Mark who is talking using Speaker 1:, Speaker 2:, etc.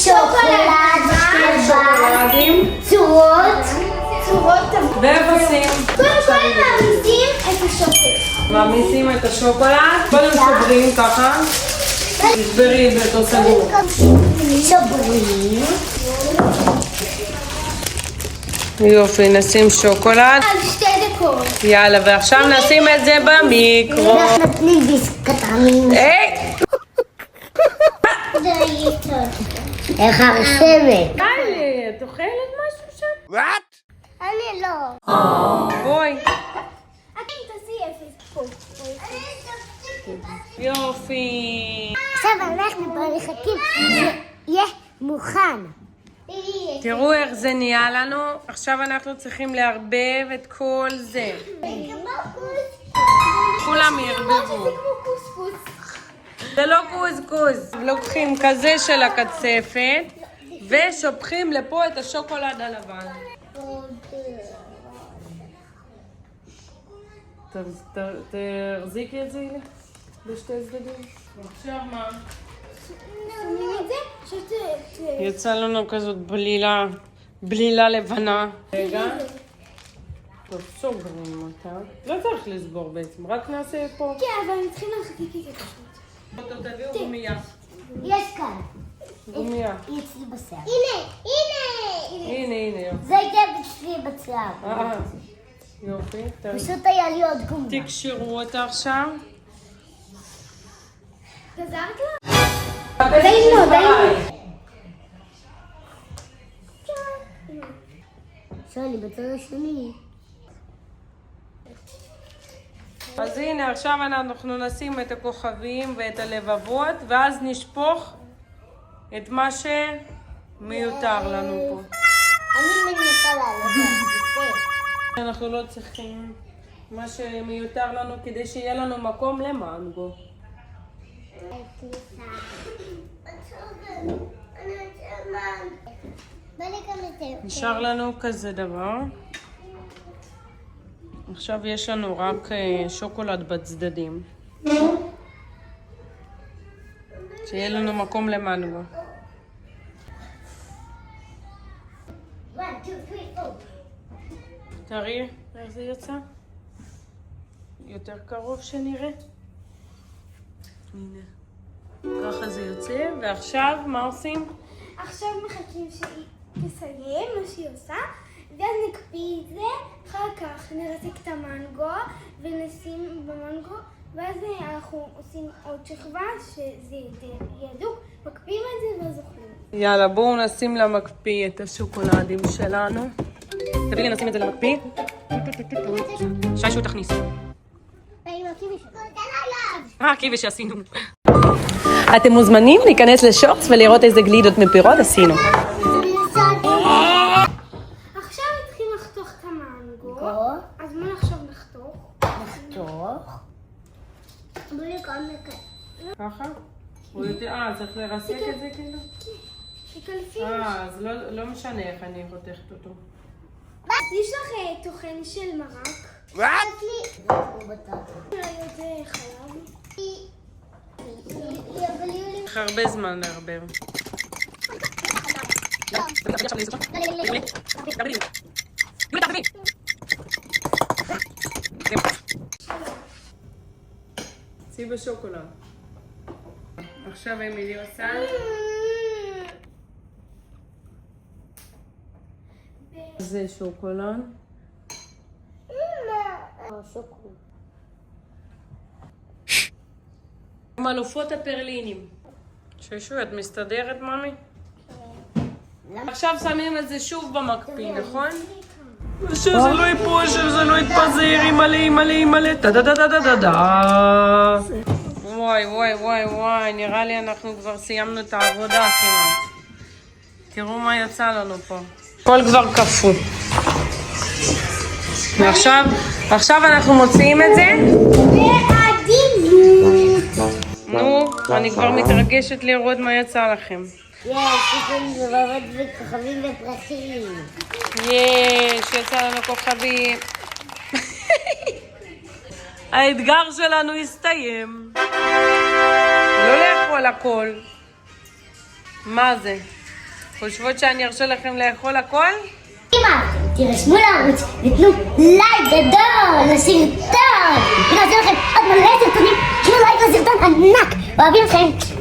Speaker 1: שוקולד,
Speaker 2: שוקולדים,
Speaker 1: צורות,
Speaker 2: ואיך עושים?
Speaker 1: קודם כל מעמיסים את השוקולד.
Speaker 2: מעמיסים את השוקולד, קודם שוברים ככה, תשברי באותו סגור.
Speaker 1: שוברים.
Speaker 2: יופי, נשים שוקולד.
Speaker 1: על 2 דקות.
Speaker 2: יאללה, ועכשיו נשים את זה במיקרו.
Speaker 1: אנחנו נותנים ביס קטנים. זה יהיה טוב. איך הרשמת?
Speaker 2: די, את אוכלת משהו שם?
Speaker 1: אני לא.
Speaker 2: בואי.
Speaker 1: אני תעשי 0 פה.
Speaker 2: יופי.
Speaker 1: עכשיו אנחנו פה מחכים שיהיה מוכן.
Speaker 2: תראו איך זה נהיה לנו. עכשיו אנחנו צריכים לערבב את כל זה. כולם יערבבו.
Speaker 1: זה כמו קוסקוס.
Speaker 2: זה לא קוסקוס. לוקחים כזה של הקצפת ושופכים לפה את השוקולד הלבן. תחזיקי את זה בשתי צדדים. עכשיו מה?
Speaker 1: שמים את זה?
Speaker 2: יצא לנו כזאת בלילה לבנה. רגע. טוב, סוגרים אותה. לא צריך לסגור בעצם, רק נעשה פה.
Speaker 1: כן, אבל הם צריכים להחזיק את זה פשוט.
Speaker 2: תביאו גומייה.
Speaker 1: יש כאן.
Speaker 2: גומייה.
Speaker 1: היא אצלי בשיער.
Speaker 2: הנה.
Speaker 1: זה הייתה אצלי בשיער.
Speaker 2: יופי.
Speaker 1: פשוט היה לי עוד גומיה.
Speaker 2: תקשרו אותה עכשיו.
Speaker 1: גזרת לה? דיינו. שואלי, בצד השני.
Speaker 2: אז הנה, עכשיו אנחנו נשים את הכוכבים ואת הלבבות, ואז נשפוך את מה שמיותר לנו פה.
Speaker 1: אני מנסה לעלות.
Speaker 2: אנחנו לא צריכים מה שמיותר לנו כדי שיהיה לנו מקום למנגו. נשאר לנו כזה דבר. עכשיו יש לנו רק שוקולד בצדדים. שיהיה לנו מקום למנגו.
Speaker 1: 1, 2, 3, 4.
Speaker 2: תראי איך זה יצא. יותר קרוב שנראה. הנה. ככה זה יוצא, ועכשיו מה עושים?
Speaker 1: עכשיו מחכים שהיא תסיים מה שהיא עושה, ואז נקפיא את זה, אחר כך נרסק את המנגו ונשים במנגו, ואז אנחנו עושים עוד שכבה שזה יהיה הדוק, מקפיאים את זה ואז אוכלים.
Speaker 2: יאללה, בואו נשים למקפיא את השוקולדים שלנו. תביא לי, נשים את זה למקפיא. שי, תכניס. קיבי שעשינו. אתם מוזמנים להיכנס לשורטס ולראות איזה גלידות מפירות עשינו.
Speaker 1: עכשיו צריכים לחתוך את המנגו. אז מה עכשיו נחתוך? בלי כל מקרה.
Speaker 2: ככה? צריך לרסק את זה כאילו?
Speaker 1: תקלפים.
Speaker 2: אז לא משנה איך אני חותכת אותו.
Speaker 1: יש לך טוחן של מרק? זה חלב.
Speaker 2: צריך הרבה זמן לערבב. צי בשוקולד. עכשיו אמילי עושה. זה שוקולד. עם אלופות הפרלינים. ששו, את מסתדרת, ממי? עכשיו שמים את זה שוב במקפיא, נכון? שזה לא ייפול, שזה לא יתפזר, אימא'לה, טה-דה-דה-דה-דה-דה. וואי, נראה לי אנחנו כבר סיימנו את העבודה כמעט. תראו מה יצא לנו פה. הכל כבר קפוא. ועכשיו אנחנו מוציאים את זה. נו, אני כבר מתרגשת לראות מה יצא לכם.
Speaker 1: יש לנו זבבות וכוכבים ופרחים.
Speaker 2: יצא לנו כוכבים. האתגר שלנו הסתיים. לא לאכול הכל. מה זה? חושבות שאני ארשה לכם לאכול הכל?
Speaker 3: אם אהבתם, תירשמו לערוץ ותנו לייק גדול לסרטון. ונעשה לכם עוד מלא סרטונים, תנו לייק לסרטון ענק. אוהבים אתכם.